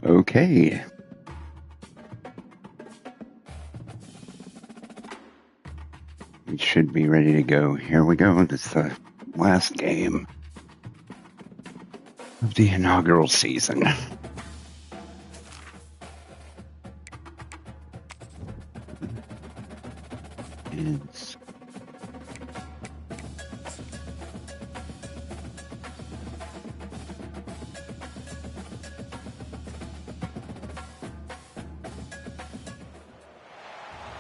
Okay. We should be ready to go. Here we go. This is the last game of the inaugural season. It's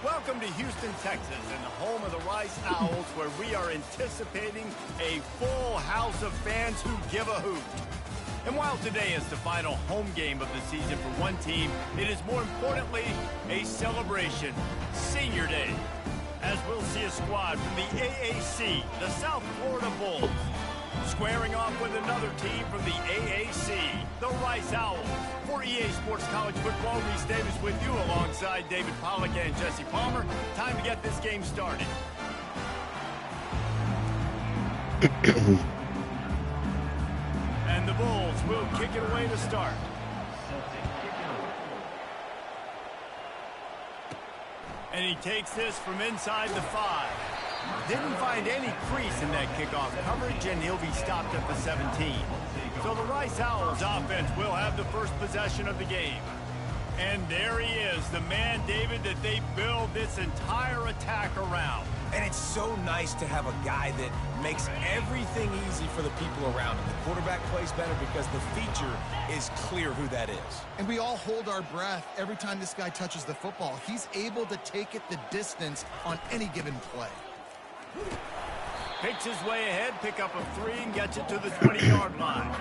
Welcome to Houston, Texas, and the home of the Rice Owls, where we are anticipating a full house of fans who give a hoot. And while today is the final home game of the season for one team, it is more importantly a celebration, Senior Day, as we'll see a squad from the AAC, the South Florida Bulls, squaring off with another team from the AAC, the Rice Owls. For EA Sports College Football, Reese Davis with you alongside David Pollack and Jesse Palmer. Time to get this game started. And the Bulls will kick it away to start. And he takes this from inside the 5. Didn't find any crease in that kickoff coverage, and he'll be stopped at the 17. So the Rice Owls offense will have the first possession of the game. And there he is, the man, David, that they build this entire attack around. And it's so nice to have a guy that makes everything easy for the people around him. The quarterback plays better because the feature is clear who that is. And we all hold our breath every time this guy touches the football. He's able to take it the distance on any given play. Picks his way ahead, pick up a 3, and gets it to the 20-yard line.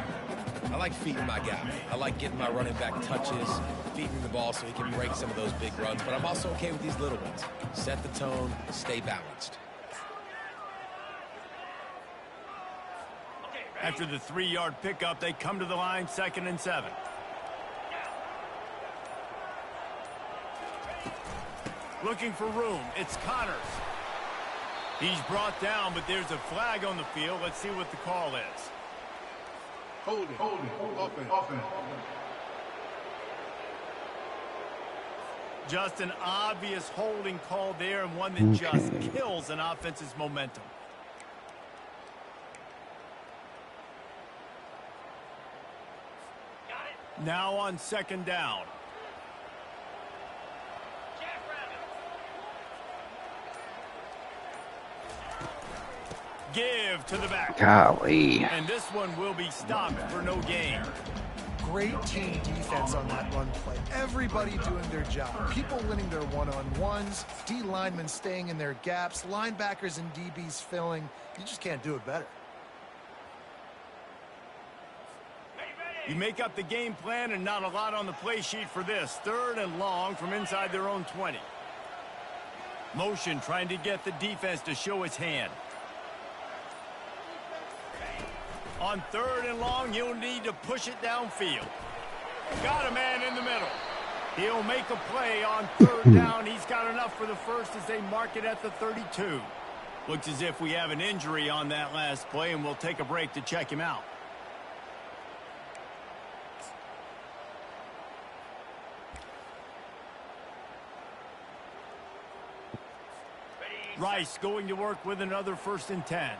I like feeding my guy. I like getting my running back touches, feeding the ball so he can break some of those big runs. But I'm also okay with these little ones. Set the tone, stay balanced. After the 3-yard pickup, they come to the line, 2nd and 7. Looking for room, it's Connors. He's brought down, but there's a flag on the field. Let's see what the call is. Hold it. Offense. Just an obvious holding call there, and one that just kills an offense's momentum. Now on 2nd down. Give to the back. golly. And this one will be stopped for no gain. Great team defense on that run play. Everybody doing their job. People winning their one-on-ones, D linemen staying in their gaps, linebackers and DBs filling. You just can't do it better. You make up the game plan, and not a lot on the play sheet for this. 3rd and long from inside their own 20. Motion trying to get the defense to show its hand. On 3rd and long, you'll need to push it downfield. Got a man in the middle. He'll make a play on 3rd down. He's got enough for the first as they mark it at the 32. Looks as if we have an injury on that last play, and we'll take a break to check him out. Rice going to work with another 1st and 10.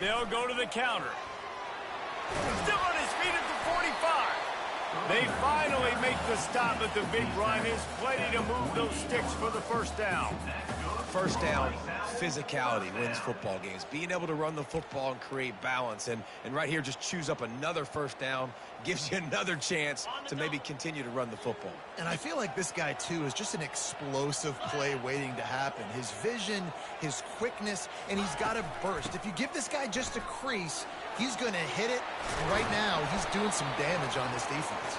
They'll go to the counter. Still on his feet at the 45. They finally make the stop, but the big run is plenty to move those sticks for the 1st down. 1st down, physicality wins football games. Being able to run the football and create balance. And right here, just choose up another 1st down. Gives you another chance to maybe continue to run the football. And I feel like this guy, too, is just an explosive play waiting to happen. His vision, his quickness, and he's got a burst. If you give this guy just a crease, he's going to hit it. And right now, he's doing some damage on this defense.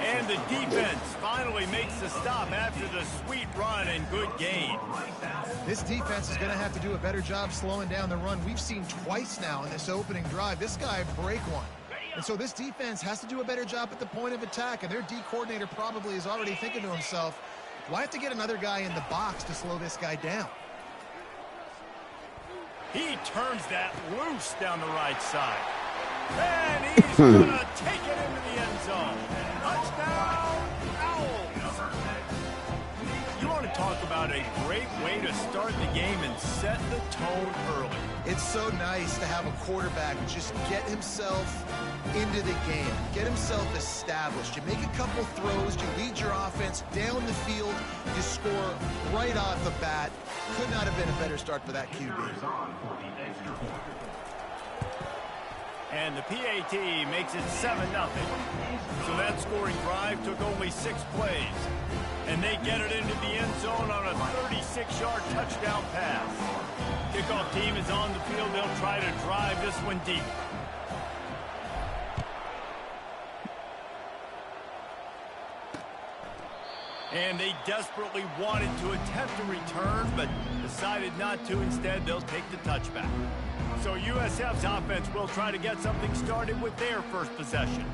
And the defense finally makes the stop after the sweet run and good gain. This defense is going to have to do a better job slowing down the run. We've seen twice now in this opening drive. This guy break one. And so this defense has to do a better job at the point of attack, and their D coordinator probably is already thinking to himself, do I have to get another guy in the box to slow this guy down? He turns that loose down the right side. And he's going to take it into the end zone. Touchdown, Owls. You want to talk about a great way to start the game and set the tone early. It's so nice to have a quarterback just get himself into the game, get himself established. You make a couple throws, you lead your offense down the field, you score right off the bat. Could not have been a better start for that QB. And the PAT makes it 7-0. So that scoring drive took only 6 plays. And they get it into the end zone on a 36-yard touchdown pass. Kickoff team is on the field. They'll try to drive this one deep. And they desperately wanted to attempt a return, but decided not to. Instead, they'll take the touchback. So USF's offense will try to get something started with their first possession.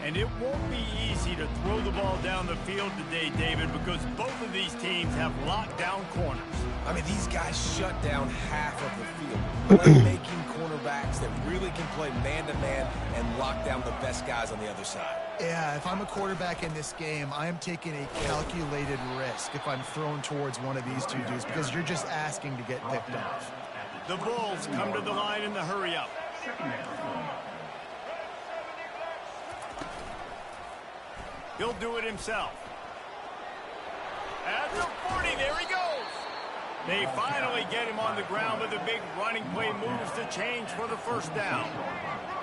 And it won't be easy to throw the ball down the field today, David, because both of these teams have locked down corners. I mean, these guys shut down half of the field. Playmaking cornerbacks that really can play man-to-man and lock down the best guys on the other side. Yeah, if I'm a quarterback in this game, I am taking a calculated risk if I'm thrown towards one of these two dudes, because you're just asking to get picked off. The Bulls come to the line in the hurry-up. He'll do it himself. At the 40, there he goes. They finally get him on the ground with a big running play, moves the change for the first down.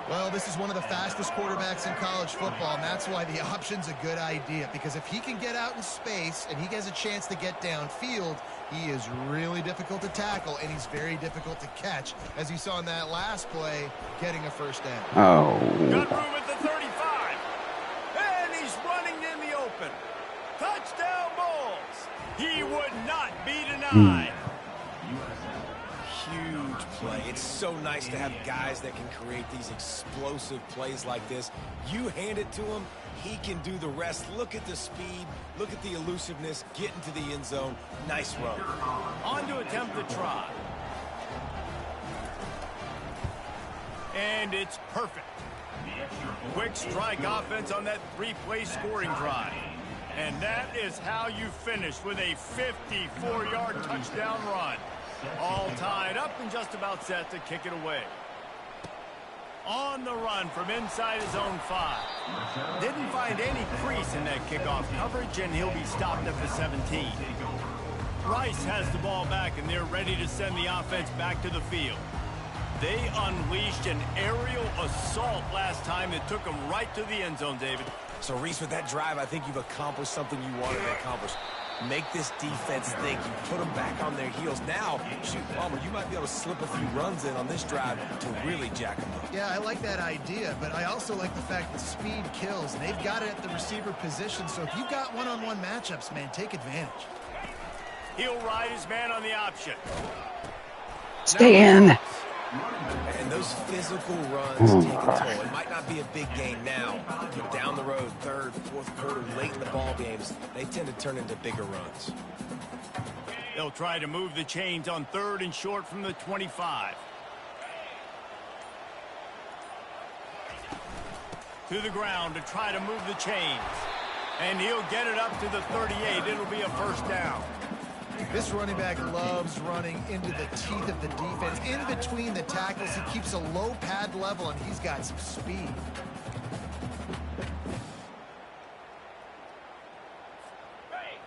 Well, this is one of the fastest quarterbacks in college football, and that's why the option's a good idea, because if he can get out in space and he has a chance to get downfield, he is really difficult to tackle, and he's very difficult to catch, as you saw in that last play, getting a first down. Oh. Got room at the 35. And he's running in the open. Touchdown, Bulls. He would not be denied. Huge play. It's so nice to have guys that can create these explosive plays like this. You hand it to him, he can do the rest. Look at the speed. Look at the elusiveness. Get into the end zone. Nice run. On to attempt the try. And it's perfect. Quick strike offense on that 3-play scoring drive. And that is how you finish with a 54-yard touchdown run. All tied up and just about set to kick it away. On the run from inside his own 5. Didn't find any crease in that kickoff coverage, and he'll be stopped at the 17. Rice has the ball back, and they're ready to send the offense back to the field. They unleashed an aerial assault last time that took them right to the end zone, David. So, Reese, with that drive, I think you've accomplished something you wanted to accomplish. Make this defense think. You put them back on their heels. Now, shoot, Palmer, you might be able to slip a few runs in on this drive to really jack them up. Yeah, I like that idea, but I also like the fact that speed kills. And they've got it at the receiver position, so if you've got one-on-one matchups, man, take advantage. He'll ride his man on the option. Stay in. And those physical runs take a toll. It might not be a big gain now, but down the road, third, fourth quarter, late in the ball games, they tend to turn into bigger runs. They'll try to move the chains on 3rd and short from the 25. To the ground to try to move the chains. And he'll get it up to the 38. It'll be a first down. This running back loves running into the teeth of the defense. In between the tackles, he keeps a low pad level, and he's got some speed.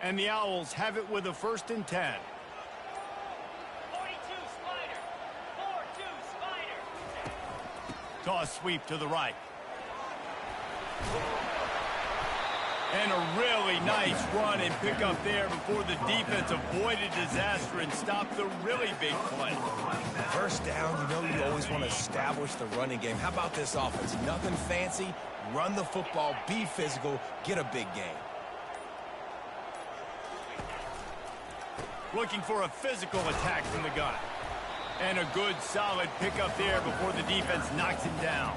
And the Owls have it with a 1st and 10. 42 Spider. 4-2 Spider. Toss sweep to the right. And a really nice run and pick up there before the defense avoided disaster and stopped the really big play. First down, you know you always want to establish the running game. How about this offense? Nothing fancy. Run the football, be physical, get a big gain. Looking for a physical attack from the gun. And a good, solid pickup there before the defense knocks him down.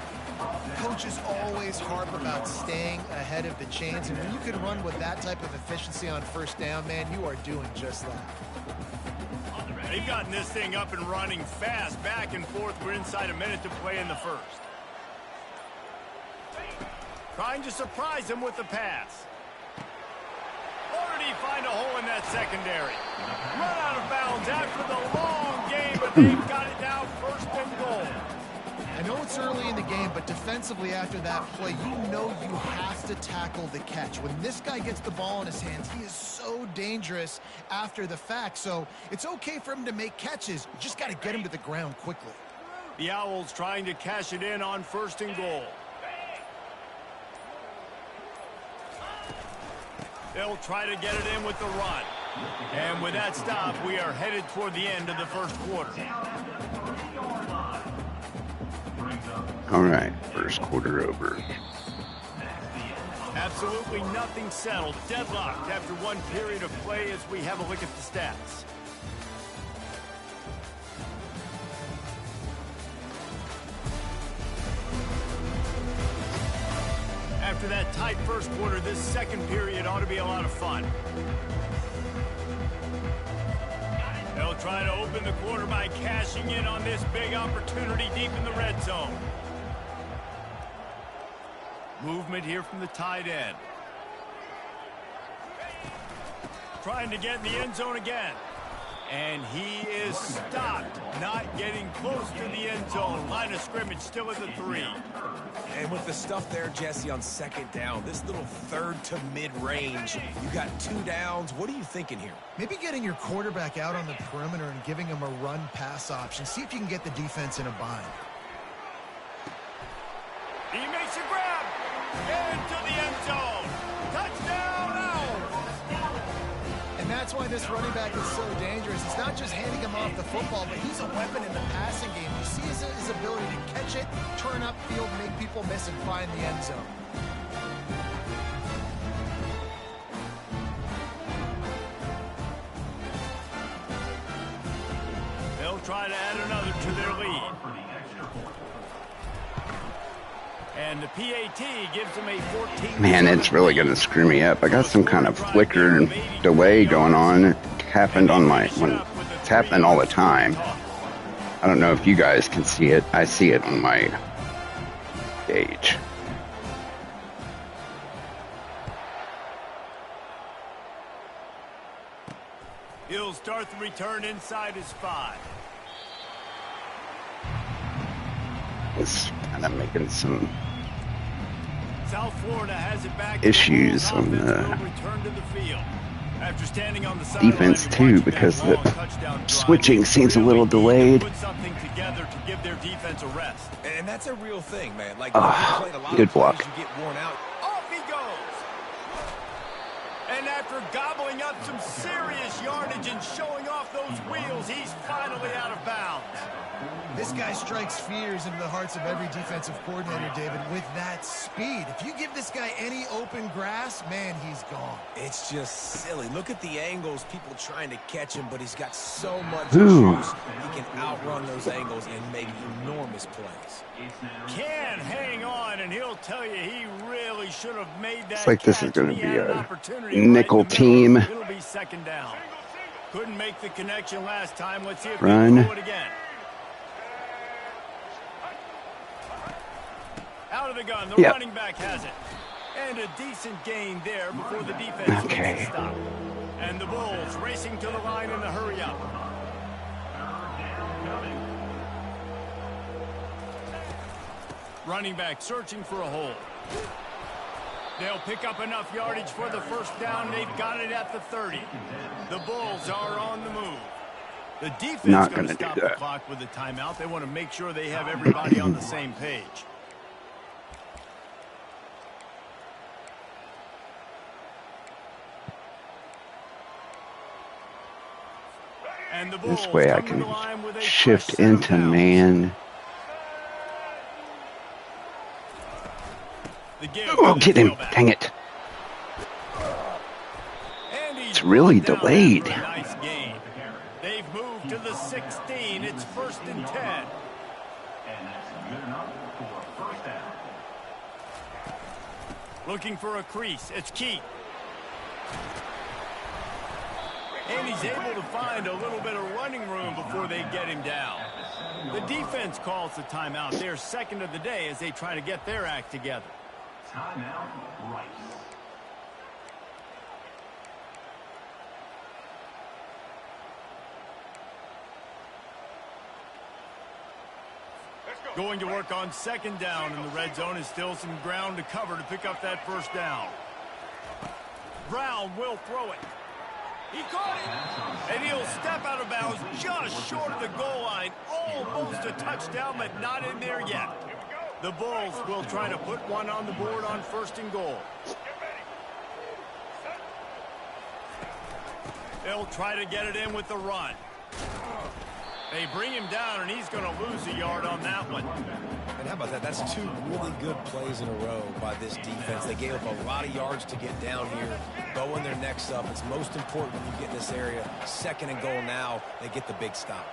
Coaches always harp about staying ahead of the chains, and when you can run with that type of efficiency on 1st down, man, you are doing just that. They've gotten this thing up and running fast, back and forth. We're inside a minute to play in the first. Trying to surprise him with the pass. Already find a hole in that secondary. Run out of bounds after the long game, but they've got it now, first and goal. I know it's early in the game, but defensively after that play, you know you have to tackle the catch. When this guy gets the ball in his hands, he is so dangerous after the fact. So it's okay for him to make catches. You just got to get him to the ground quickly. The Owls trying to cash it in on first and goal. They'll try to get it in with the run. And with that stop, we are headed toward the end of the first quarter. All right, first quarter over. Absolutely nothing settled. Deadlocked after one period of play as we have a look at the stats. After that tight first quarter, this second period ought to be a lot of fun. They'll try to open the quarter by cashing in on this big opportunity deep in the red zone. Movement here from the tight end. Trying to get in the end zone again. And he is stopped, not getting close to the end zone. Line of scrimmage still at the 3. And with the stuff there, Jesse, on second down, this little third to mid-range, you got 2 downs. What are you thinking here? Maybe getting your quarterback out on the perimeter and giving him a run-pass option. See if you can get the defense in a bind. He makes a grab into the end zone. Touchdown, Owls! And that's why this running back is so dangerous. It's not just handing him off the football, but he's a weapon in the passing game. You see his ability to catch it, turn upfield, make people miss, and find the end zone. They'll try to add another to their lead. And the PAT gives them a 14. Man, it's really going to screw me up. I got some kind of flicker delay going on. It happened on it's happening all the time. I don't know if you guys can see it. I see it on my page. He'll start the return inside his 5. It's kind of making some South Florida has it back issues on the return to the field. After standing on the defense too, because the switching seems a little delayed. Put something together to give their defense a rest. And that's a real thing, man. Like, good block. You get worn out. Off he goes. And after gobbling up some serious yardage and showing off those wheels, he's finally out of bounds. This guy strikes fears into the hearts of every defensive coordinator, David, with that speed. If you give this guy any open grass, man, he's gone. It's just silly. Look at the angles, people trying to catch him, but he's got so much Ooh. juice. He can outrun those angles and make enormous plays. Can hang on, and he'll tell you he really should have made that. It's like this is catch. going to He be had an a opportunity nickel right in the middle. team. It'll be second down. Couldn't make the connection last time. Let's see if Run. we can do it again. Out of the gun, the running back has it. And a decent gain there before the defense makes a stop. And the Bulls racing to the line in the hurry up. Running back searching for a hole. They'll pick up enough yardage for the first down. They've got it at the 30. The Bulls are on the move. The defense Not going to gonna stop do the that. clock with the timeout. They want to make sure they have everybody on the same page. And the Bulls This way I come to can the line with a shift fresh set of into downs. man. The give Oh, to the get him. tailback. Dang it. And he's It's really brought down delayed. after a nice gain. They've moved to the 16. It's 1st and 10. Looking for a crease. It's Keith. And he's able to find a little bit of running room before they get him down. The defense calls the timeout. They're second of the day as they try to get their act together. Timeout, Rice. Going to work on second down, and the red zone is still some ground to cover to pick up that first down. Brown will throw it. He caught it, and he'll step out of bounds just short of the goal line. Almost a touchdown, but not in there yet. The Bulls will try to put one on the board on first and goal. They'll try to get it in with the run. They bring him down, and he's going to lose a yard on that one. And how about that? That's two really good plays in a row by this defense. They gave up a lot of yards to get down here, bowing their necks up. It's most important when you get in this area. Second and goal now, they get the big stop.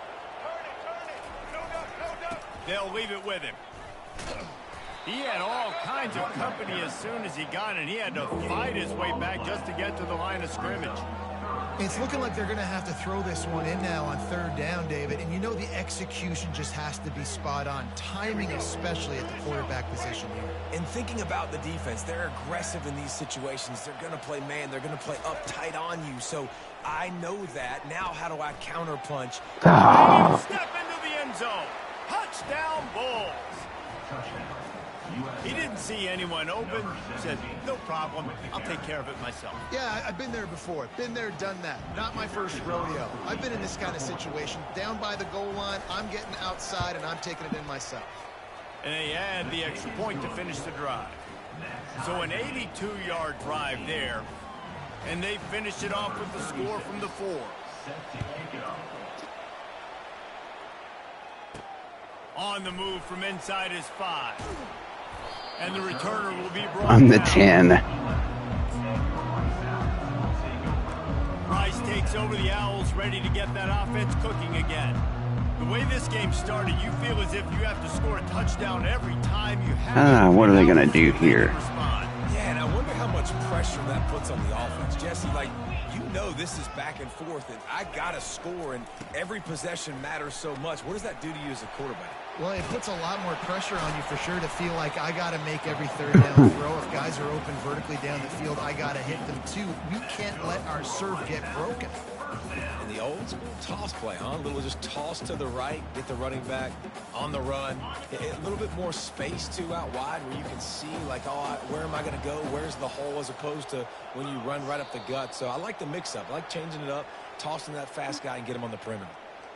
They'll leave it with him. He had all kinds of company as soon as he got it. He had to fight his way back just to get to the line of scrimmage. It's looking like they're going to have to throw this one in now on third down, David. And you know the execution just has to be spot on. Timing especially at the quarterback position here. And thinking about the defense, they're aggressive in these situations. They're going to play man. They're going to play up tight on you. So I know that. Now how do I counterpunch? Step into the end zone. Touchdown, Bulls. He didn't see anyone open. Said, no problem. I'll take care of it myself. Yeah, I've been there before. Been there, done that. Not my first rodeo. I've been in this kind of situation. Down by the goal line, I'm getting outside, and I'm taking it in myself. And they add the extra point to finish the drive. So an 82-yard drive there. And they finished it off with the score from the 4. On the move from inside his 5. And the returner will be brought on the down. 10. Rice takes over the Owls, ready to get that offense cooking again. The way this game started, you feel as if you have to score a touchdown every time you have. What are they going to do here? Yeah, and I wonder how much pressure that puts on the offense. Jesse, like, you know this is back and forth, and I got to score, and every possession matters so much. What does that do to you as a quarterback? Well, it puts a lot more pressure on you for sure to feel like I got to make every third down throw. If guys are open vertically down the field, I got to hit them too. We can't let our serve get broken. And the old school toss play, huh? A little just toss to the right, get the running back on the run. A little bit more space, too, out wide where you can see, like, oh, where am I going to go? Where's the hole as opposed to when you run right up the gut. So I like the mix-up. I like changing it up, tossing that fast guy and get him on the perimeter.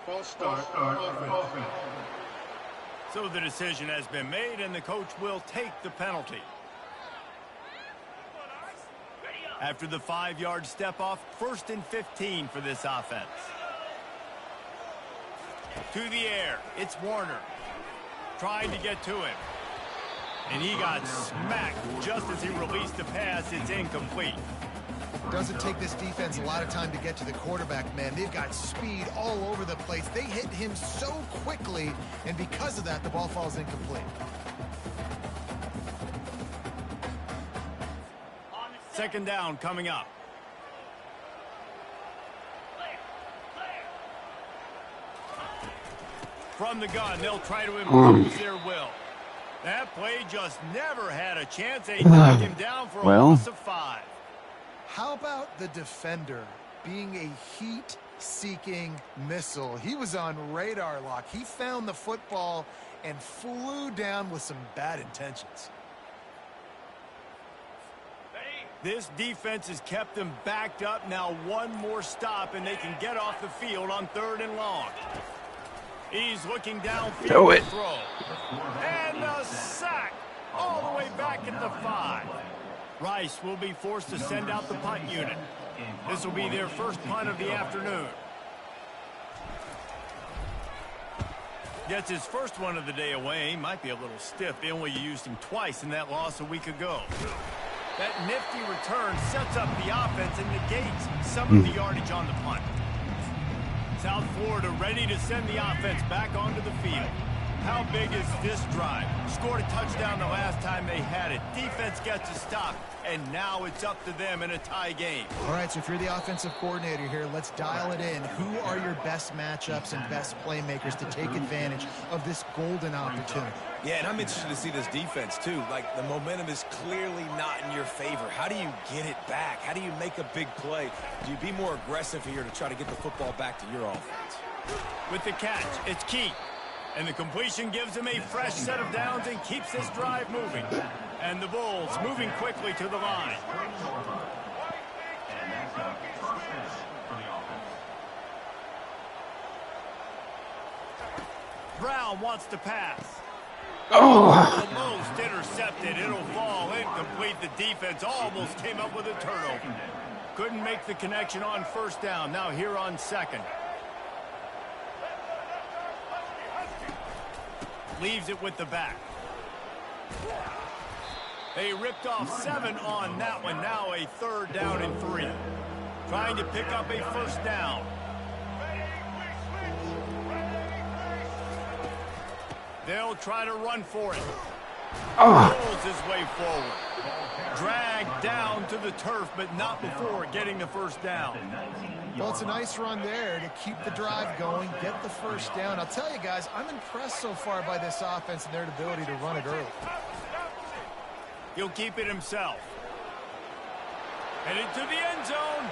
False start. Offense. So the decision has been made, and the coach will take the penalty. After the 5-yard step off, 1st and 15 for this offense. To the air, it's Warner. Trying to get to him. And he got smacked just as he released the pass. It's incomplete. Doesn't take this defense a lot of time to get to the quarterback, man. They've got speed all over the place. They hit him so quickly, and because of that, the ball falls incomplete. Second down coming up. From the gun, they'll try to impose their will. That play just never had a chance. They knocked him down for a loss of 5. How about the defender being a heat-seeking missile? He was on radar lock. He found the football and flew down with some bad intentions. This defense has kept them backed up. Now one more stop, and they can get off the field on 3rd and long. He's looking downfield to throw. And a sack all the way back at the 5. Rice will be forced to send out the punt unit. This will be their first punt of the afternoon. Gets his first one of the day away. Might be a little stiff. They only used him twice in that loss a week ago. That nifty return sets up the offense and negates some of the yardage on the punt. South Florida ready to send the offense back onto the field. How big is this drive? Scored a touchdown the last time they had it. Defense gets a stop, and now it's up to them in a tie game. All right, so if you're the offensive coordinator here, let's dial it in. Who are your best matchups and best playmakers to take advantage of this golden opportunity? Yeah, and I'm interested to see this defense, too. Like, the momentum is clearly not in your favor. How do you get it back? How do you make a big play? Do you be more aggressive here to try to get the football back to your offense? With the catch, it's Keith. And the completion gives him a fresh set of downs and keeps this drive moving. And the Bulls moving quickly to the line. And that's a first down for the offense. Brown wants to pass. Oh, Almost intercepted. It'll fall incomplete. The defense almost came up with a turnover. Couldn't make the connection on first down. Now here on second. Leaves it with the back. They ripped off 7 on that one. Now a 3rd down and 3. Trying to pick up a first down. They'll try to run for it. Pulls his way forward. Dragged down to the turf, but not before getting the first down. Well, it's a nice run there to keep the drive going, get the first down. I'll tell you guys, I'm impressed so far by this offense and their ability to run it early. He'll keep it himself. Headed to the end zone.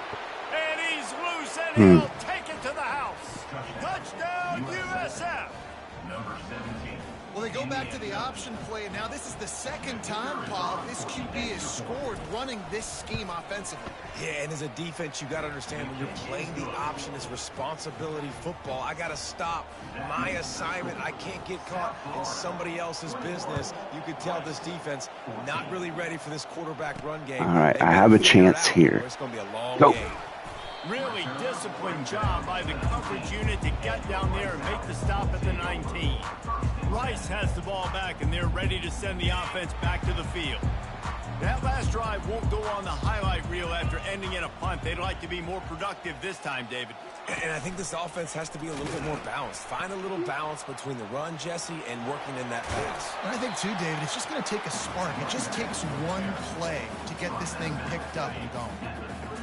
And he's loose, and he'll take it to the house. Touchdown, USF. Number 17. Well, they go back to the option play, and now this is the second time, Paul, this QB has scored running this scheme offensively. Yeah, and as a defense, you got to understand when you're playing the option is responsibility football. I got to stop my assignment. I can't get caught in somebody else's business. You could tell this defense not really ready for this quarterback run game. all right. I have a chance here. It's going to be a long Go. game. Really disciplined job by the coverage unit to get down there and make the stop at the 19. Rice has the ball back, and they're ready to send the offense back to the field. That last drive won't go on the highlight reel after ending in a punt. They'd like to be more productive this time, David. And I think this offense has to be a little bit more balanced. Find a little balance between the run, Jesse, and working in that pass. And I think, too, David, it's just going to take a spark. It just takes one play to get this thing picked up and going.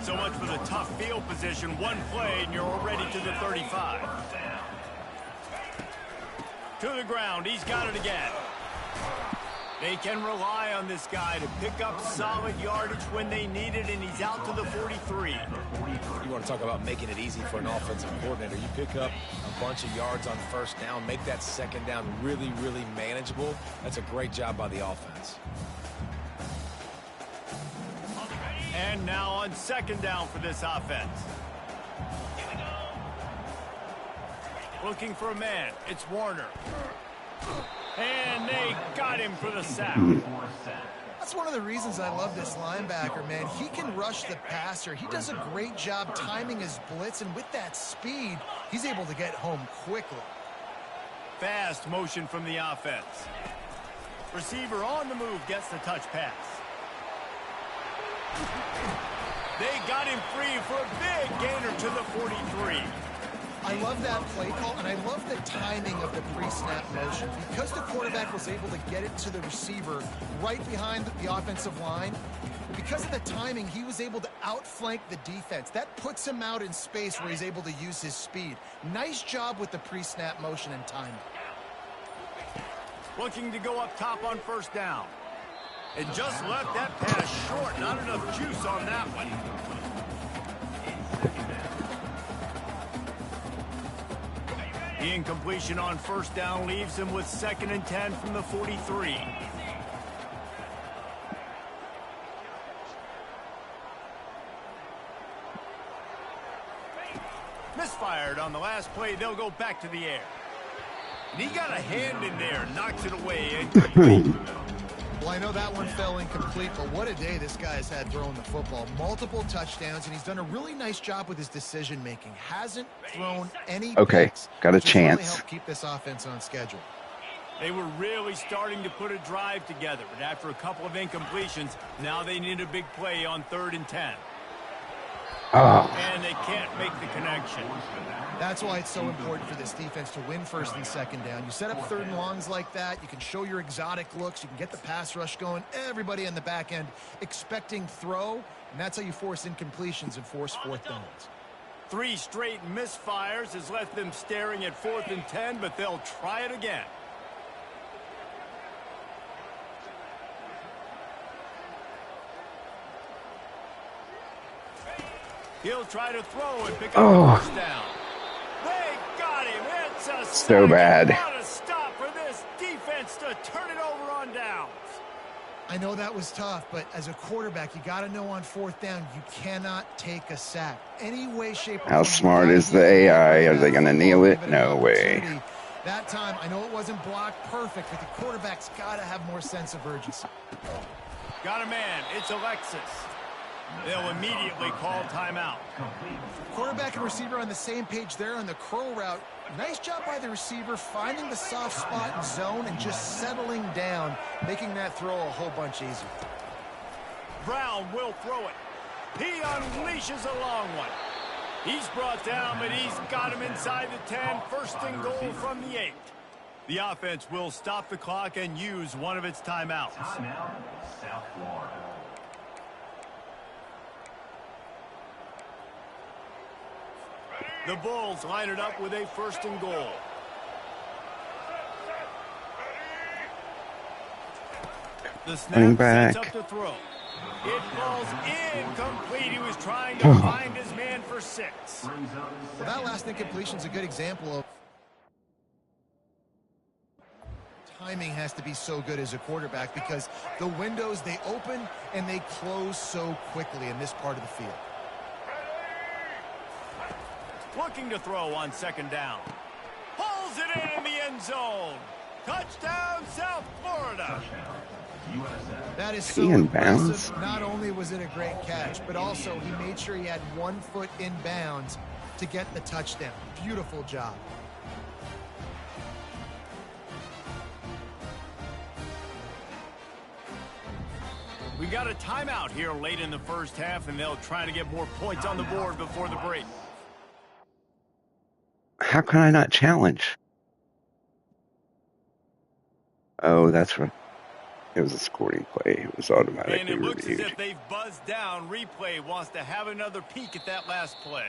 So much for the tough field position. One play, and you're already to the 35. To the ground. He's got it again. They can rely on this guy to pick up solid yardage when they need it, and he's out to the 43. You want to talk about making it easy for an offensive coordinator. You pick up a bunch of yards on first down, make that second down really, really manageable. That's a great job by the offense. And now on second down for this offense. Looking for a man. It's Warner. And they got him for the sack. That's one of the reasons I love this linebacker, man. He can rush the passer. He does a great job timing his blitz, and with that speed, he's able to get home quickly. Fast motion from the offense. Receiver on the move gets the touch pass. They got him free for a big gainer to the 43. I love that play call, and I love the timing of the pre-snap motion. Because the quarterback was able to get it to the receiver right behind the offensive line, because of the timing, he was able to outflank the defense. That puts him out in space where he's able to use his speed. Nice job with the pre-snap motion and timing. Looking to go up top on first down. And just left that pass short. Not enough juice on that one. The incompletion on first down leaves him with 2nd and 10 from the 43. Misfired on the last play. They'll go back to the air. And he got a hand in there, knocks it away. Well, I know that one fell incomplete, but what a day this guy has had throwing the football. Multiple touchdowns, and he's done a really nice job with his decision-making. Hasn't thrown any picks. Got a chance. Really helped keep this offense on schedule. They were really starting to put a drive together, but after a couple of incompletions, now they need a big play on 3rd and 10. Oh, And they can't make the connection. That's why it's so important for this defense to win first and second down. You set up third and longs like that. You can show your exotic looks. You can get the pass rush going. Everybody on the back end expecting throw, and that's how you force incompletions and force fourth downs. 3 straight misfires has left them staring at 4th and 10, but they'll try it again. He'll try to throw and pick up a first down. They got him. It's a so bad. What a stop for this defense to turn it over on downs. I know that was tough, but as a quarterback, you got to know on 4th down, you cannot take a sack. Any way, shape, or form. How smart is the AI? Are they going to kneel it? No way. That time, I know it wasn't blocked perfect, but the quarterback's got to have more sense of urgency. Got a man. It's Alexis. They'll immediately call timeout. Quarterback and receiver on the same page there on the curl route. Nice job by the receiver finding the soft spot and zone and just settling down, making that throw a whole bunch easier. Brown will throw it. He unleashes a long one. He's brought down, but he's got him inside the 10. First and goal from the 8. The offense will stop the clock and use one of its timeouts. Timeout, South Florida. The Bulls line it up with a first and goal. The snap sets up to throw. It falls incomplete. He was trying to find his man for 6. Well, that last incompletion is a good example of timing has to be so good as a quarterback because the windows, they open and they close so quickly in this part of the field. Looking to throw on 2nd down. Pulls it in the end zone. Touchdown, South Florida. That is so impressive. Not only was it a great catch, but also he made sure he had 1 foot in bounds to get the touchdown. Beautiful job. We got a timeout here late in the first half, and they'll try to get more points on the board before the break. How can I not challenge? Oh, that's right. It was a scoring play. It was automatically and it looks reviewed. as if they've buzzed down. Replay wants to have another peek at that last play.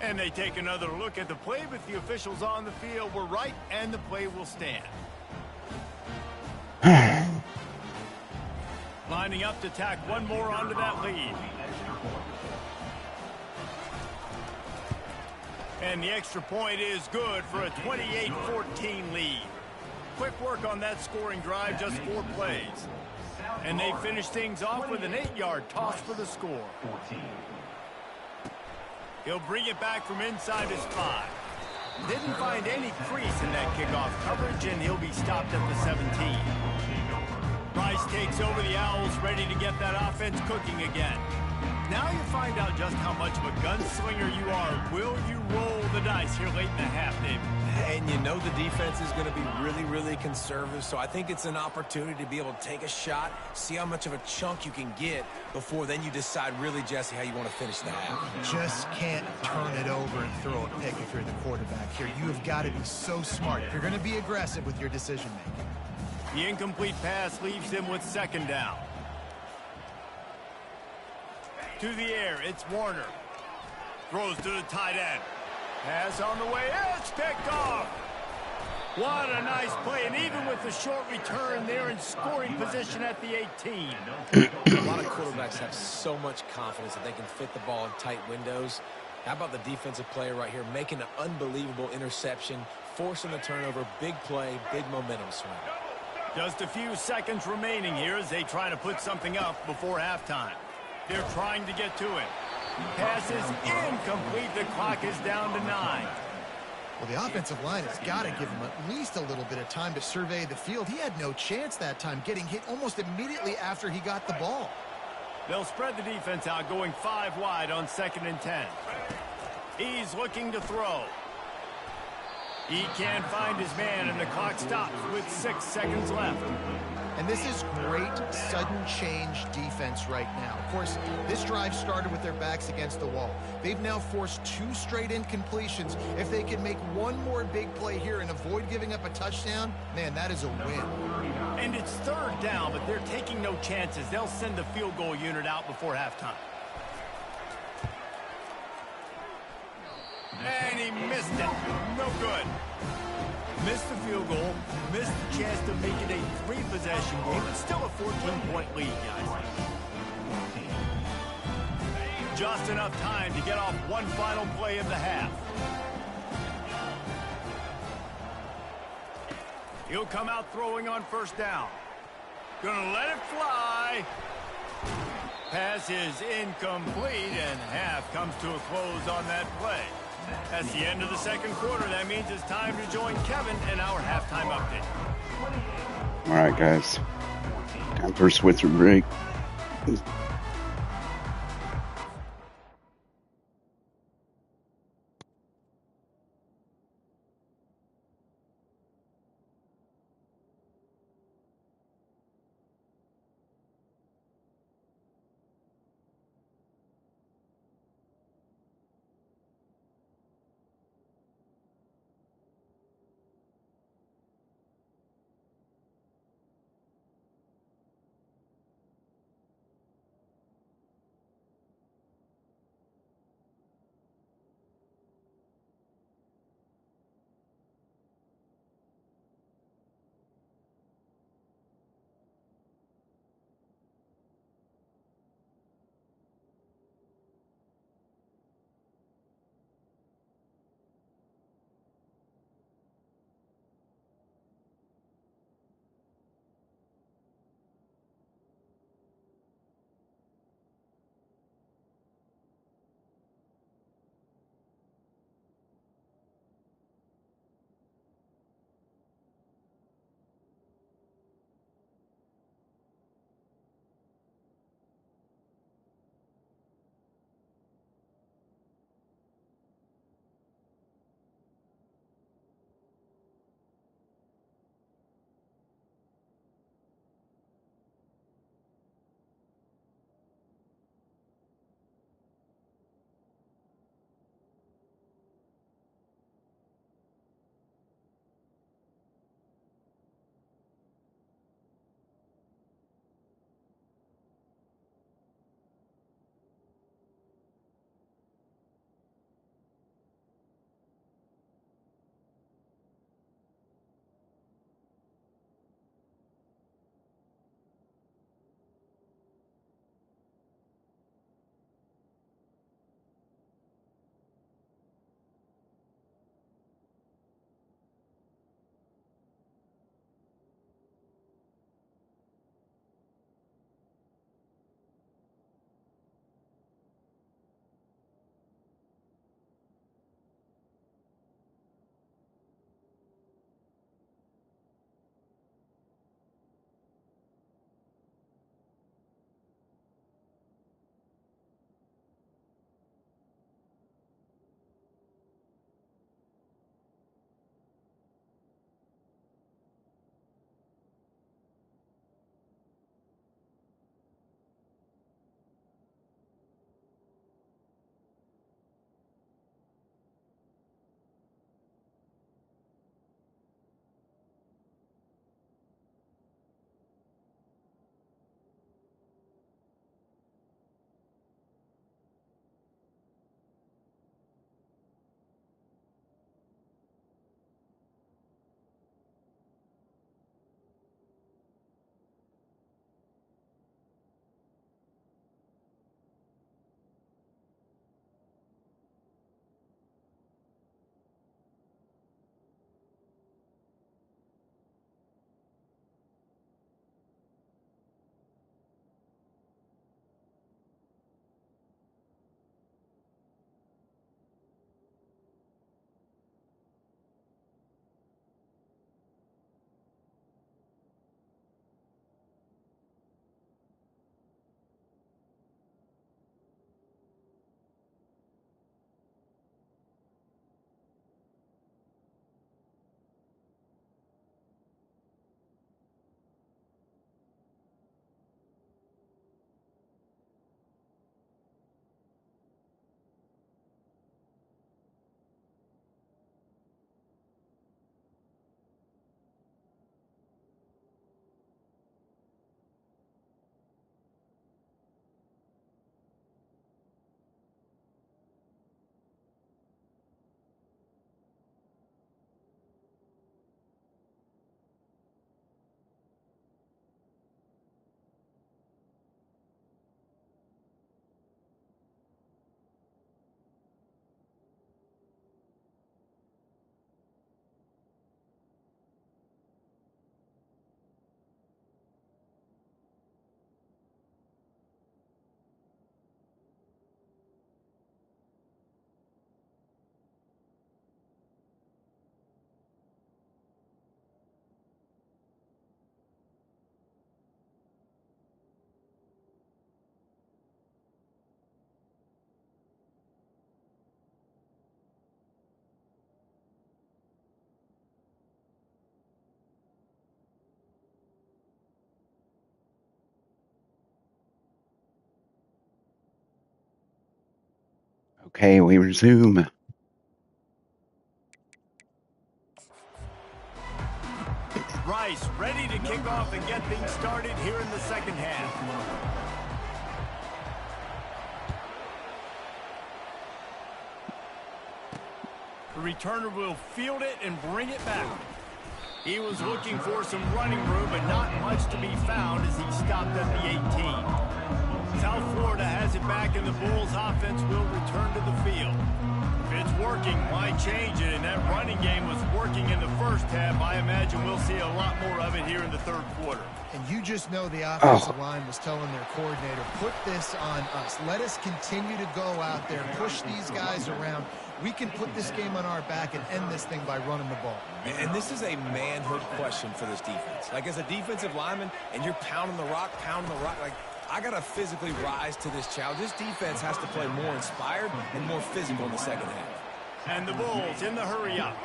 And they take another look at the play, but the officials on the field were right, and the play will stand. Lining up to tack one more onto that lead. And the extra point is good for a 28-14 lead. Quick work on that scoring drive, just 4 plays. And they finish things off with an 8-yard toss for the score. He'll bring it back from inside his 5. Didn't find any crease in that kickoff coverage, and he'll be stopped at the 17. Rice takes over the Owls, ready to get that offense cooking again. Now you find out just how much of a gunslinger you are. Will you roll the dice here late in the half, David? And you know the defense is going to be really, really conservative, so I think it's an opportunity to be able to take a shot, see how much of a chunk you can get before then you decide really, Jesse, how you want to finish the half. Just can't turn it over and throw a pick if you're the quarterback here. You have got to be so smart if you're going to be aggressive with your decision-making. The incomplete pass leaves them with 2nd down. To the air, it's Warner. Throws to the tight end. Pass on the way, it's picked off. What a nice play, and even with the short return, they're in scoring position at the 18. A lot of quarterbacks have so much confidence that they can fit the ball in tight windows. How about the defensive player right here making an unbelievable interception, forcing the turnover, big play, big momentum swing. Just a few seconds remaining here as they try to put something up before halftime. They're trying to get to it. Pass is incomplete. The clock is down to 9. Well, the offensive line has got to give him at least a little bit of time to survey the field. He had no chance that time, getting hit almost immediately after he got the ball. They'll spread the defense out, going 5 wide on 2nd and 10. He's looking to throw. He can't find his man, and the clock stops with 6 seconds left. And this is great sudden change defense right now. Of course, this drive started with their backs against the wall. They've now forced 2 straight incompletions. If they can make one more big play here and avoid giving up a touchdown, man, that is a win. And it's 3rd down, but they're taking no chances. They'll send the field goal unit out before halftime. And he missed it. No good. Missed the field goal, missed the chance to make it a 3-possession game, but still a 14-point lead, guys. Just enough time to get off one final play of the half. He'll come out throwing on 1st down. Gonna let it fly. Pass is incomplete, and half comes to a close on that play. That's the end of the 2nd quarter. That means it's time to join Kevin in our halftime update. All right, guys. Time for a Switzer break. Okay, we resume. Rice ready to kick off and get things started here in the second half. The returner will field it and bring it back. He was looking for some running room, but not much to be found as he stopped at the 18. South Florida has it back, and the Bulls offense will return to the field. If it's working, why change it? And that running game was working in the first half. I imagine we'll see a lot more of it here in the third quarter. And you just know the offensive line was telling their coordinator, put this on us. Let us continue to go out there, push these guys around. We can put this game on our back and end this thing by running the ball. And this is a manhood question for this defense. Like, as a defensive lineman, and you're pounding the rock, like, I got to physically rise to this challenge. This defense has to play more inspired and more physical in the second half. And the Bulls in the hurry up.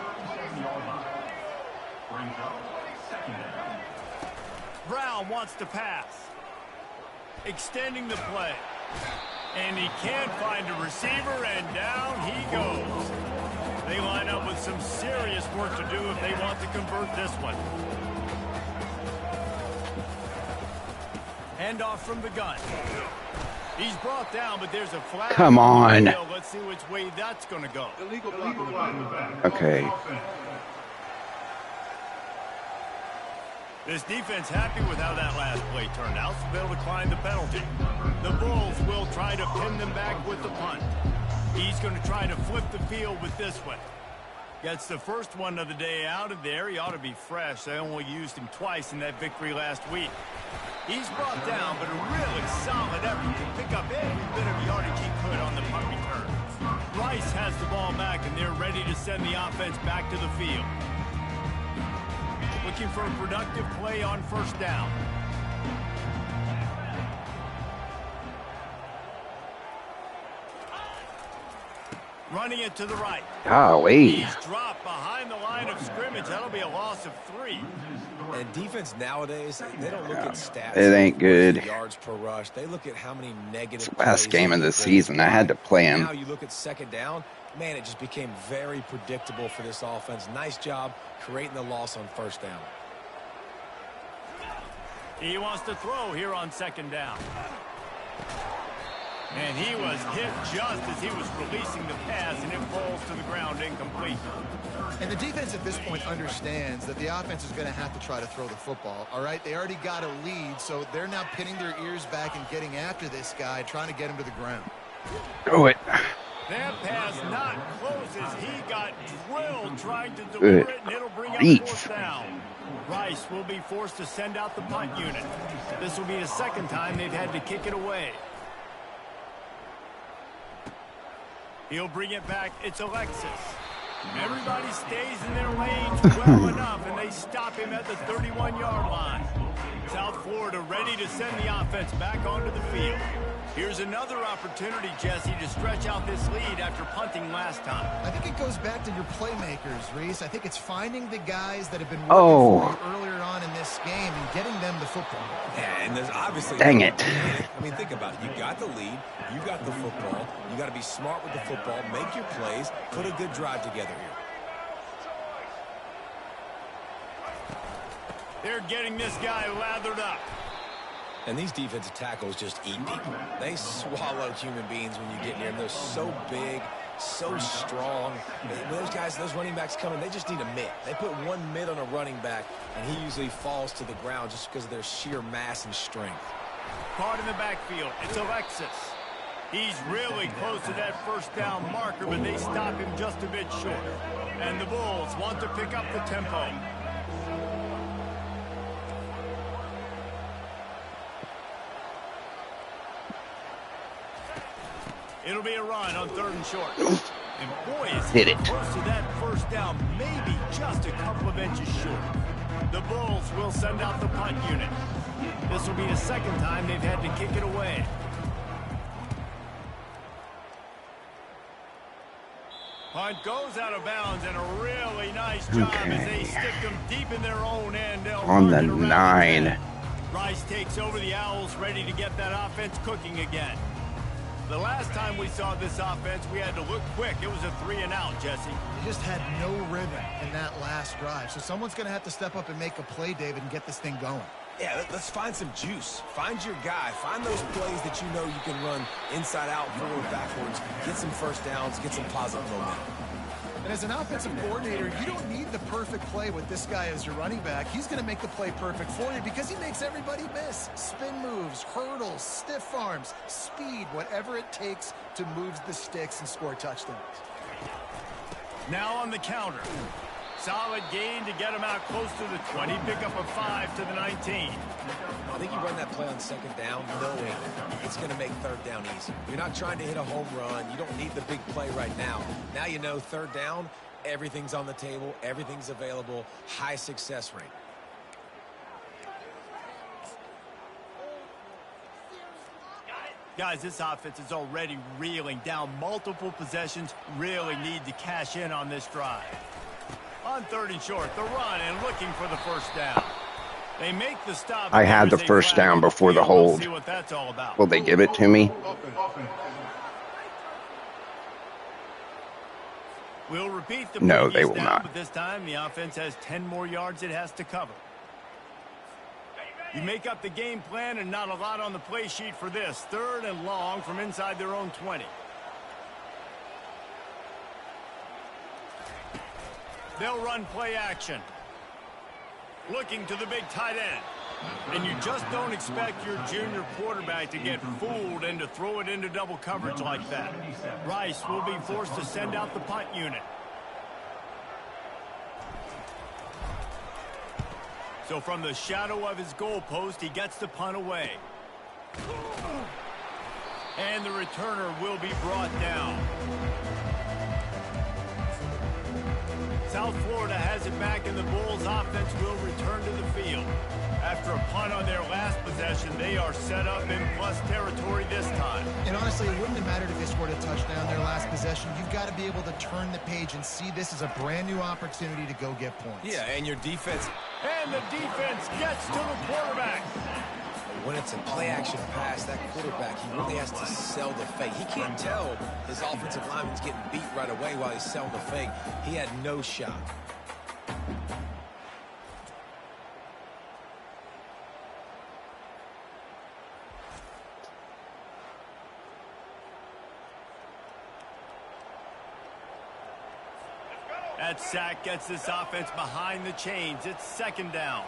Brown wants to pass. Extending the play. And he can't find a receiver, and down he goes. They line up with some serious work to do if they want to convert this one. Handoff from the gun. He's brought down, but there's a flag. Come on. Let's see which way that's going to go. Okay. This defense happy with how that last play turned out, so they'll decline the penalty. The Bulls will try to pin them back with the punt. He's going to try to flip the field with this one. Gets the first one of the day out of there. He ought to be fresh. They only used him twice in that victory last week. He's brought down, but a really solid effort to pick up every bit of yardage he could on the punt return. Rice has the ball back, and they're ready to send the offense back to the field. Looking for a productive play on first down. Running it to the right. Golly. He's dropped behind the line of scrimmage. That'll be a loss of 3. And defense nowadays, they don't look at stats. It ain't good. Yards per rush. They look at how many negative It's the last plays game of the they season. I had to play him. Now you look at second down, man, it just became very predictable for this offense. Nice job creating the loss on first down. He wants to throw here on second down. And he was hit just as he was releasing the pass, and it falls to the ground incomplete. And the defense at this point understands that the offense is going to have to try to throw the football, all right? They already got a lead, so they're now pinning their ears back and getting after this guy, trying to get him to the ground. Throw it. That pass not close as he got drilled trying to deliver it, and it'll bring up fourth down. Rice will be forced to send out the punt unit. This will be the second time they've had to kick it away. He'll bring it back. It's Alexis. Everybody stays in their lanes well enough, and they stop him at the 31-yard line. South Florida ready to send the offense back onto the field. Here's another opportunity, Jesse, to stretch out this lead after punting last time. I think it goes back to your playmakers, Reese. I think it's finding the guys that have been working for you earlier on in this game and getting them the football. Yeah, and there's obviously... Dang it. I mean, think about it. You got the lead. You got the football. You got to be smart with the football, make your plays, put a good drive together here. They're getting this guy lathered up. And these defensive tackles just eat people. They swallow human beings when you get near them. They're so big, so strong. Those guys, those running backs coming, they just need a mitt. They put one mitt on a running back, and he usually falls to the ground just because of their sheer mass and strength. Caught in the backfield. It's Alexis. He's really close to that first down marker, but they stop him just a bit short. And the Bulls want to pick up the tempo. It'll be a run on 3rd and short. And boy, is he close to that first down, maybe just a couple of inches short. The Bulls will send out the punt unit. This will be the second time they've had to kick it away. Punt goes out of bounds, and a really nice job as they stick them deep in their own end. On the 9. Rice takes over the Owls, ready to get that offense cooking again. The last time we saw this offense, we had to look quick. It was a 3-and-out, Jesse. They just had no rhythm in that last drive. So someone's going to have to step up and make a play, David, and get this thing going. Yeah, let's find some juice. Find your guy. Find those plays that you know you can run inside out, forward, backwards. Get some first downs. Get some positive momentum. And as an offensive coordinator, you don't need the perfect play with this guy as your running back. He's going to make the play perfect for you because he makes everybody miss. Spin moves, hurdles, stiff arms, speed, whatever it takes to move the sticks and score touchdowns. Now on the counter. Solid gain to get him out close to the 20. Pick up a 5 to the 19. I think you run that play on second down knowing it's going to make third down easy. You're not trying to hit a home run. You don't need the big play right now. Now you know third down, everything's on the table, everything's available, high success rate. Guys, this offense is already reeling down multiple possessions. Really need to cash in on this drive. On 3rd and short, the run and looking for the first down. They make the stop. I had the first down before the hold. See what that's all about. Will they give it to me? We'll repeat the No, they will down, not. But this time the offense has 10 more yards it has to cover. You make up the game plan and not a lot on the play sheet for this. 3rd and long from inside their own 20. They'll run play action. Looking to the big tight end. And you just don't expect your junior quarterback to get fooled and to throw it into double coverage like that. Rice will be forced to send out the punt unit. So from the shadow of his goalpost, he gets the punt away. And the returner will be brought down. South Florida has it back, and the Bulls offense will return to the field. After a punt on their last possession, they are set up in plus territory this time. And honestly, it wouldn't have mattered if they scored a touchdown their last possession. You've got to be able to turn the page and see this as a brand new opportunity to go get points. Yeah, and your defense. And the defense gets to the quarterback. When it's a play-action pass, that quarterback, he really has to sell the fake. He can't tell his offensive lineman's getting beat right away while he's selling the fake. He had no shot. That sack gets this offense behind the chains. It's 2nd down.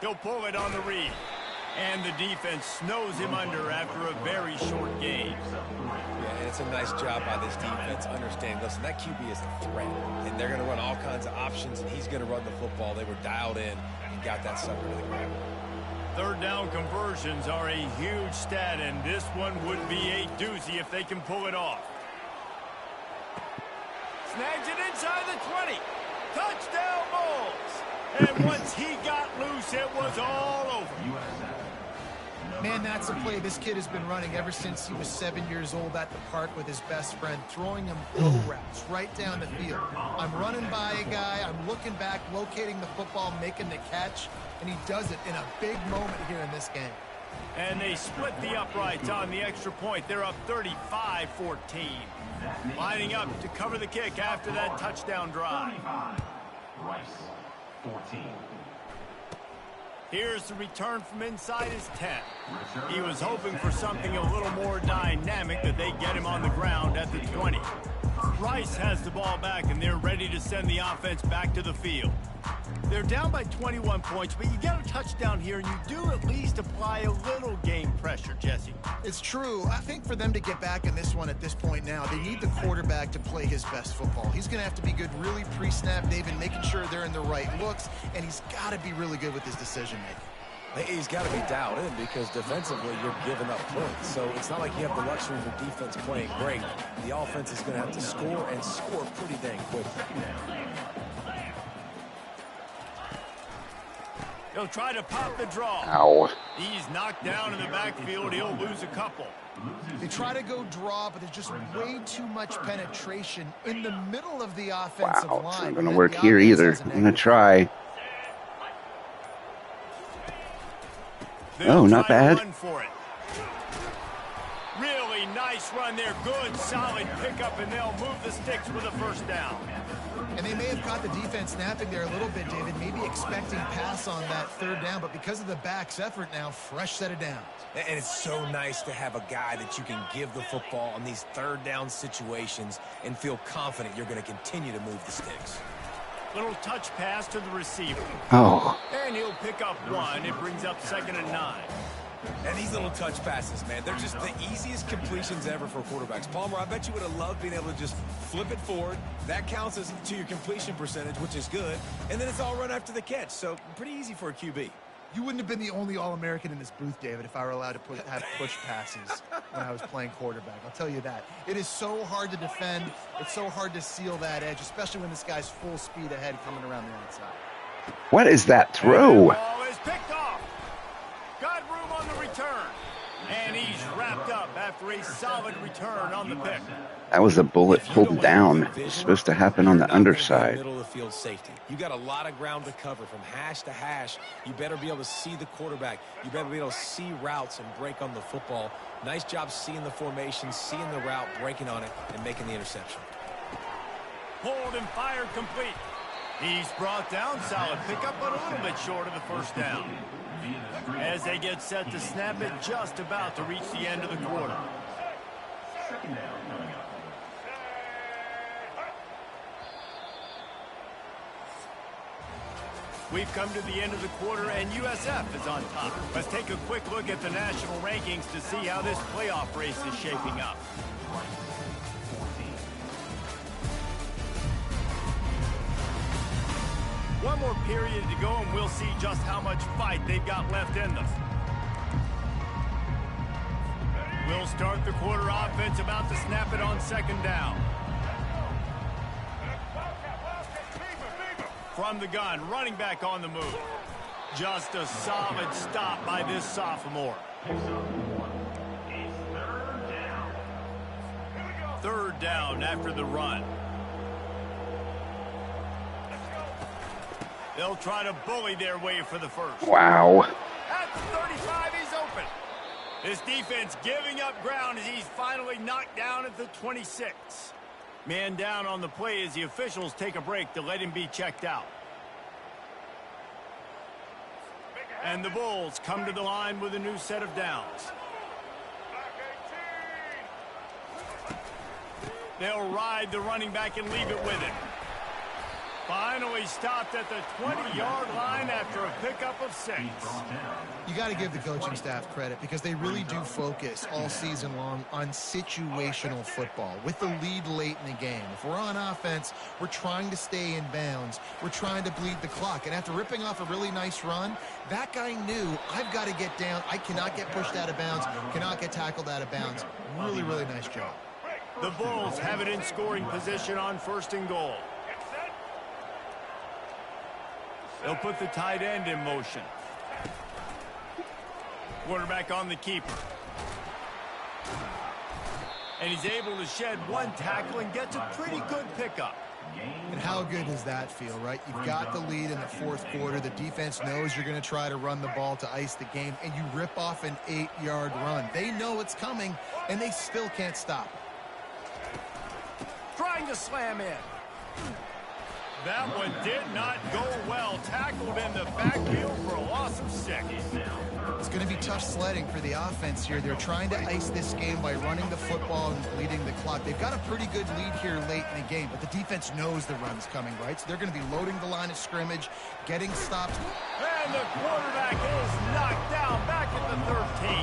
He'll pull it on the read. And the defense snows him under after a very short game. Yeah, it's a nice job by this defense. Understand, listen, that QB is a threat. And they're going to run all kinds of options, and he's going to run the football. They were dialed in and got that sucker to the ground. 3rd down conversions are a huge stat, and this one would be a doozy if they can pull it off. Snags it inside the 20. Touchdown Bulls. And once he got loose, it was all over. Man, that's a play this kid has been running ever since he was 7 years old at the park with his best friend, throwing him go routes right down the field. I'm running by a guy, I'm looking back, locating the football, making the catch, and he does it in a big moment here in this game. And they split the uprights on the extra point. They're up 35-14. Lining up to cover the kick after that touchdown drive. Rice, 14. Here's the return from inside his 10. He was hoping for something a little more dynamic, that they get him on the ground at the 20. Rice has the ball back, and they're ready to send the offense back to the field. They're down by 21 points, but you get a touchdown here, and you do at least apply a little game pressure, Jesse. It's true. I think for them to get back in this one at this point now, they need the quarterback to play his best football. He's going to have to be good really pre-snap, David, making sure they're in the right looks, and he's got to be really good with his decision-making. He's got to be dialed in because defensively you're giving up points. So it's not like you have the luxury of your defense playing great. The offense is going to have to score and score pretty dang quickly. He'll try to pop the draw. Ow. He's knocked down in the backfield. He'll lose a couple. They try to go draw, but there's just way too much penetration in the middle of the offensive line. Wow, it's not going to work here either. I'm going to try. Oh, not bad. Run for it. Really nice run there. Good, solid pickup, and they'll move the sticks with a first down. And they may have caught the defense snapping there a little bit, David, maybe expecting pass on that third down, but because of the back's effort now, fresh set of downs. And it's so nice to have a guy that you can give the football on these third down situations and feel confident you're going to continue to move the sticks. Little touch pass to the receiver. Oh. And he'll pick up one. It brings up 2nd and 9. And these little touch passes, man, they're just the easiest completions ever for quarterbacks. Palmer, I bet you would have loved being able to just flip it forward. That counts as to your completion percentage, which is good. And then it's all run after the catch, so pretty easy for a QB. You wouldn't have been the only All-American in this booth, David, if I were allowed to have push passes when I was playing quarterback. I'll tell you that. It is so hard to defend. It's so hard to seal that edge, especially when this guy's full speed ahead coming around the outside. What is that throw? Ball is picked off. Got room on the return. And he's wrapped up after a solid return on the pick. That was a bullet pulled down. It's supposed to happen on the underside. Middle of the field safety. You got a lot of ground to cover from hash to hash. You better be able to see the quarterback. You better be able to see routes and break on the football. Nice job seeing the formation, seeing the route, breaking on it, and making the interception. Pulled and fired complete. He's brought down. Solid pickup, but a little bit short of the first down. As they get set to snap it, just about to reach the end of the quarter. Second down coming up. We've come to the end of the quarter, and USF is on top. Let's take a quick look at the national rankings to see how this playoff race is shaping up. One more period to go, and we'll see just how much fight they've got left in them. We'll start the quarter offense about to snap it on 2nd down. From the gun, running back on the move. Just a solid stop by this sophomore. 3rd down after the run. They'll try to bully their way for the first. Wow. At the 35, he's open. This defense giving up ground as he's finally knocked down at the 26. Man down on the play as the officials take a break to let him be checked out. And the Bulls come to the line with a new set of downs. They'll ride the running back and leave it with him. Finally stopped at the 20-yard line after a pickup of 6. You got to give the coaching staff credit because they really do focus all season long on situational football with the lead late in the game. If we're on offense, we're trying to stay in bounds. We're trying to bleed the clock. And after ripping off a really nice run, that guy knew, I've got to get down. I cannot get pushed out of bounds, cannot get tackled out of bounds. Really, really nice job. The Bulls have it in scoring position on 1st and goal. They'll put the tight end in motion. Quarterback on the keeper. And he's able to shed one tackle and gets a pretty good pickup. And how good does that feel, right? You've got the lead in the 4th quarter. The defense knows you're going to try to run the ball to ice the game, and you rip off an 8-yard run. They know it's coming, and they still can't stop. Trying to slam in. That one did not go well. Tackled in the backfield for a loss of 6. It's going to be tough sledding for the offense here. They're trying to ice this game by running the football and bleeding the clock. They've got a pretty good lead here late in the game, but the defense knows the run's coming, right? So they're going to be loading the line of scrimmage, getting stopped. And the quarterback is knocked down back at the 13.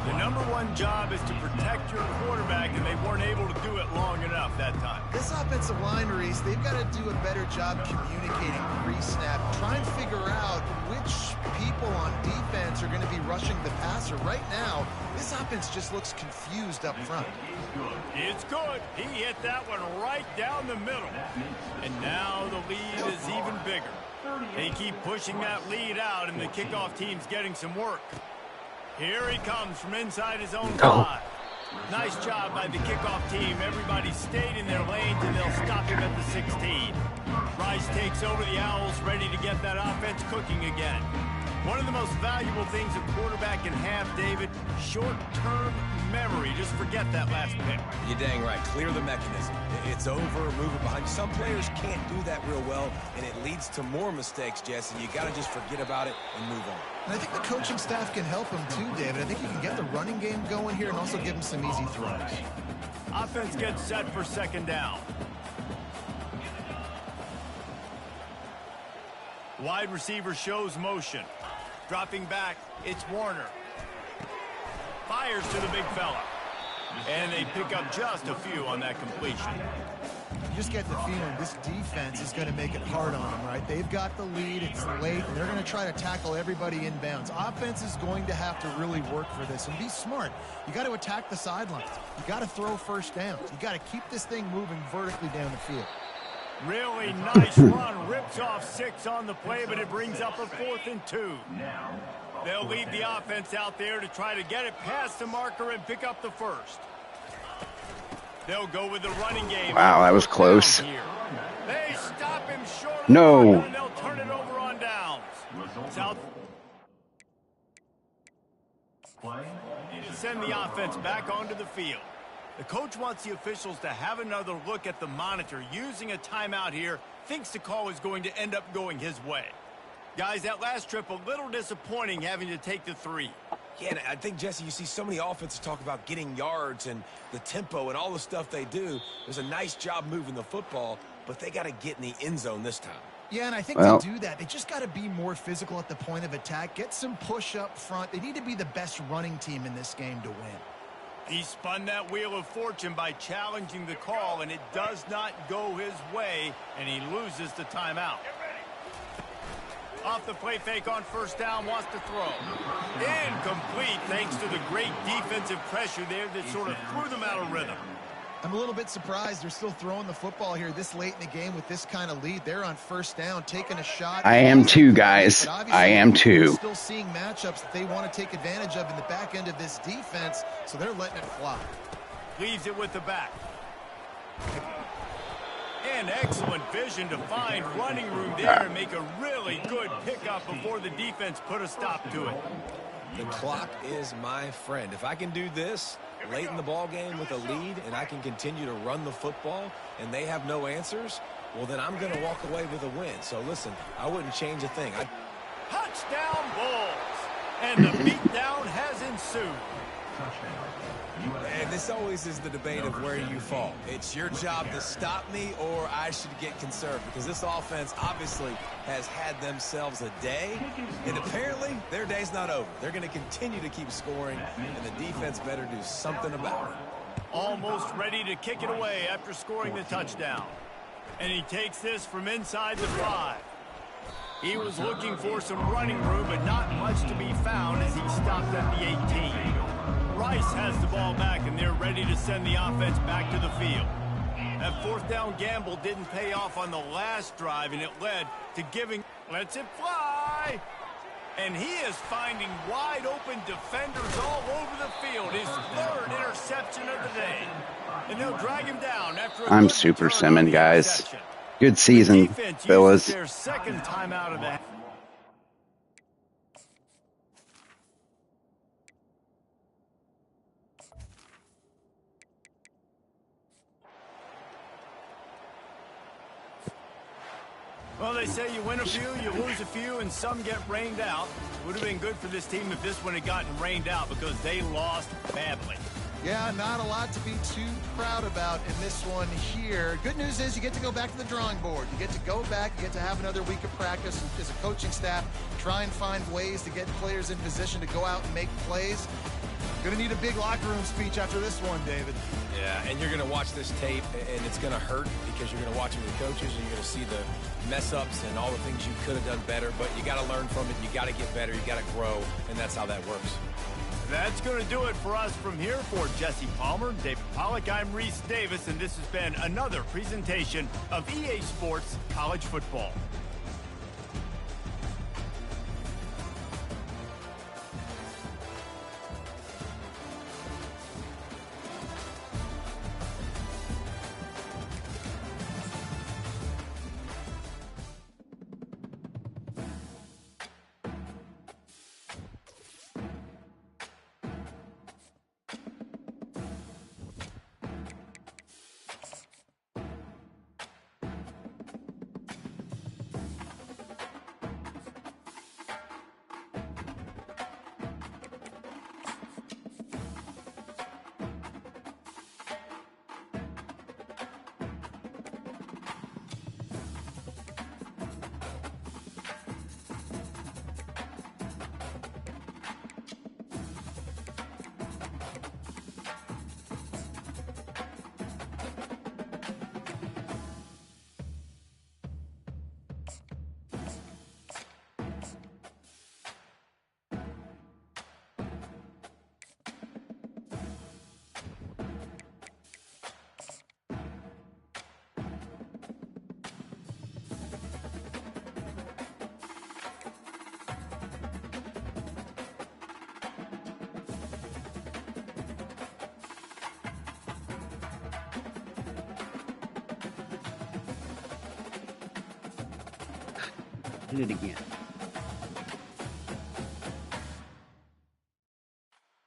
The #1 job is to protect your quarterback, and they weren't able to do it long enough that time. This offensive line, Reese, they've got to do a better job communicating pre-snap. Try and figure out which people on defense are going to be rushing the passer. Right now, this offense just looks confused up front. It's good. He hit that one right down the middle. And now the lead is even bigger. They keep pushing that lead out, and the kickoff team's getting some work. Here he comes from inside his own 5. Nice job by the kickoff team. Everybody stayed in their lanes, and they'll stop him at the 16. Rice takes over the Owls, ready to get that offense cooking again. One of the most valuable things a quarterback can have, David, short-term memory. Just forget that last pick. You're dang right. Clear the mechanism. It's over, move it behind you. Some players can't do that real well, and it leads to more mistakes, Jesse. You got to just forget about it and move on. And I think the coaching staff can help him too, David. I think you can get the running game going here and also give him some easy throws. Offense gets set for second down. Wide receiver shows motion. Dropping back, it's Warner. Fires to the big fella. And they pick up just a few on that completion. You just get the feeling this defense is going to make it hard on them, right? They've got the lead, it's late, and they're going to try to tackle everybody inbounds. Offense is going to have to really work for this and be smart. You got to attack the sidelines. You got to throw first downs. You got to keep this thing moving vertically down the field. Really nice run. Rips off 6 on the play, but it brings up a 4th and 2. They'll leave the offense out there to try to get it past the marker and pick up the first. They'll go with the running game. Wow, that was close. They stop him short. No. And they'll turn it over on downs. South. Send the offense back onto the field. The coach wants the officials to have another look at the monitor. Using a timeout here, thinks the call is going to end up going his way. Guys, that last trip, a little disappointing having to take the 3. Yeah, and I think, Jesse, you see so many offenses talk about getting yards and the tempo and all the stuff they do. There's a nice job moving the football, but they got to get in the end zone this time. Yeah, and I think to do that, they just got to be more physical at the point of attack, get some push up front. They need to be the best running team in this game to win. He spun that wheel of fortune by challenging the call, and it does not go his way, and he loses the timeout. Off the play fake on first down, wants to throw. Incomplete thanks to the great defensive pressure there that sort of threw them out of rhythm. I'm a little bit surprised they're still throwing the football here this late in the game with this kind of lead. They're on first down, taking a shot. I am too, guys. I am too. Still seeing matchups that they want to take advantage of in the back end of this defense, so they're letting it fly. Leaves it with the back. And excellent vision to find running room there and make a really good pickup before the defense put a stop to it. The clock is my friend. If I can do this late in the ball game with a lead and I can continue to run the football and they have no answers, well, then I'm going to walk away with a win. So, listen, I wouldn't change a thing. Touchdown Bulls! And the beatdown has ensued. And this always is the debate of where you fall. It's your job to stop me or I should get conserved, because this offense obviously has had themselves a day, and apparently their day's not over. They're going to continue to keep scoring, and the defense better do something about it. Almost ready to kick it away after scoring the touchdown. And he takes this from inside the 5. He was looking for some running room, but not much to be found as he stopped at the 18. Rice has the ball back, and they're ready to send the offense back to the field. That fourth down gamble didn't pay off on the last drive, and it led to giving. Lets it fly. And he is finding wide open defenders all over the field. His 3rd interception of the day. And they'll drag him down after I'm super simming, guys. Good season, fellas. Their second time out of the. Well, they say you win a few, you lose a few, and some get rained out. Would have been good for this team if this one had gotten rained out, because they lost badly. Yeah, not a lot to be too proud about in this one here. Good news is you get to go back to the drawing board. You get to go back, you get to have another week of practice as a coaching staff, try and find ways to get players in position to go out and make plays. Going to need a big locker room speech after this one, David. Yeah, and you're going to watch this tape, and it's going to hurt because you're going to watch it with coaches, and you're going to see the mess-ups and all the things you could have done better, but you got to learn from it. You got to get better. You got to grow, and that's how that works. That's going to do it for us from here. For Jesse Palmer, David Pollack, I'm Reese Davis, and this has been another presentation of EA Sports College Football. Hit it again.